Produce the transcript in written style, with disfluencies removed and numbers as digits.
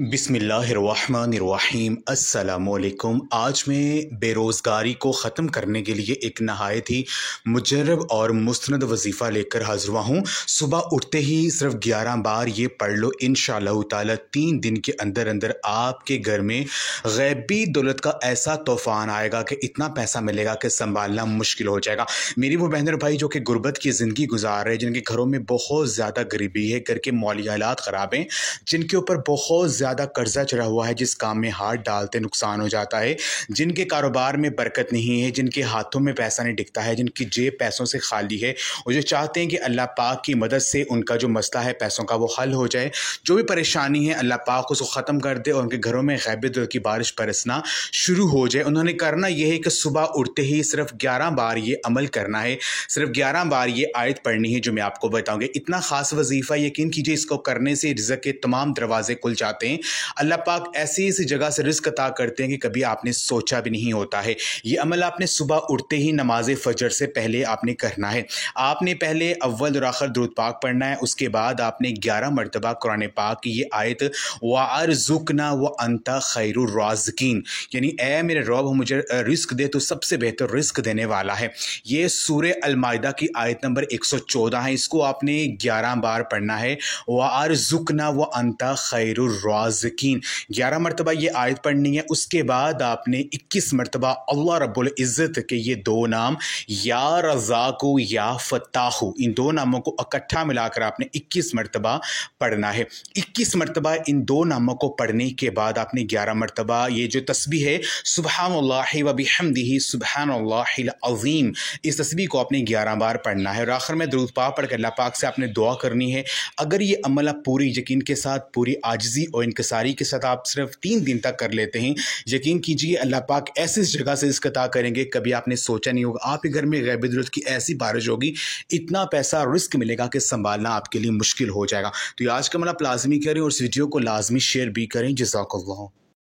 बिस्मिल्लाहिर्रहमानिर्रहीम अस्सलामुअलैकुम। आज मैं बेरोज़गारी को ख़त्म करने के लिए एक नहायत ही मुजर्रब और मुस्तनद वजीफ़ा लेकर हाज़िर हुआ हूँ। सुबह उठते ही सिर्फ 11 बार ये पढ़ लो, इंशाअल्लाह ताला 3 दिन के अंदर अंदर आपके घर में गैबी दौलत का ऐसा तूफ़ान आएगा कि इतना पैसा मिलेगा कि संभालना मुश्किल हो जाएगा। मेरी वो बहन और भाई जो कि गुर्बत की ज़िंदगी गुजार रहे हैं, जिनके घरों में बहुत ज़्यादा गरीबी है, घर के माली हालात ख़राब हैं, जिनके ऊपर बहुत ज़्यादा कर्जा चढ़ा हुआ है, जिस काम में हाथ डालते नुकसान हो जाता है, जिनके कारोबार में बरकत नहीं है, जिनके हाथों में पैसा नहीं टिकता है, जिनकी जेब पैसों से खाली है, और जो चाहते हैं कि अल्लाह पाक की मदद से उनका जो मसला है पैसों का वो हल हो जाए, जो भी परेशानी है अल्लाह पाक उसको ख़त्म कर दे और उनके घरों में गैबी दौलत की बारिश बरसना शुरू हो जाए। उन्होंने करना यह है कि सुबह उठते ही सिर्फ 11 बार ये अमल करना है, सिर्फ 11 बार ये आयत पढ़नी है जो मैं आपको बताऊँगी। इतना ख़ास वजीफ़ा, यकीन कीजिए इसको करने से रिज़्क़ के तमाम दरवाजे खुल जाते हैं। अल्लाह पाक ऐसी ऐसी जगह से रिज़्क़ अता करते हैं कि कभी आपने सोचा भी नहीं होता है। ये अमल आपने सुबह उठते ही नमाज फ़जर से पहले आपने करना है। आपने पहले अव्वल और आखिर दुरूद पाक पढ़ना है, उसके बाद आपने 11 मरतबा कुरान पाक की ये आयत वअर्ज़ुक़ना व अंता खैरुर राज़िक़ीन, यानी ऐ मेरे रब मुझे रिज़्क़ दे, तो सबसे बेहतर रिज़्क़ देने वाला है। ये सूरह अल माइदा की आयत नंबर 114 है। इसको आपने 11 बार पढ़ना है। वअर्ज़ुक़ना व अंता खैरुर राज़िक़ीन 11 मरतबा ये आयत पढ़नी है। उसके बाद आपने 21 मरतबा अल्लाह रब्बुल इज़्ज़त के ये दो नाम या रज़ाक़ु या फ़त्ताहु, इन दो नामों को इकट्ठा मिलाकर आपने 21 मरतबा पढ़ना है। 21 मरतबा इन दो नामों को पढ़ने के बाद आपने 11 मरतबा ये जो तस्बीह है सुब्हानल्लाहि व बिहम्दिही सुब्हानल्लाहिल अज़ीम, इस तस्बीह को आपने 11 बार पढ़ना है। और आखिर में दुरूद पाक पढ़ कर अल्लाह पाक से आपने दुआ करनी है। अगर ये अमल आप पूरी यकीन के साथ, पूरी आजिज़ी और इनकिसारी के साथ आप सिर्फ 3 दिन तक कर लेते हैं, यकीन कीजिए अल्लाह पाक ऐसी जगह से रिज़्क़ अता करेंगे कभी आपने सोचा नहीं होगा। आपके घर में गैबी दौलत की ऐसी बारिश होगी, इतना पैसा रिज़्क़ मिलेगा कि संभालना आपके लिए मुश्किल हो जाएगा। तो आज का अमल आप लाज़मी करें और इस वीडियो को लाज़मी शेयर भी करें। जज़ाकल्लाह।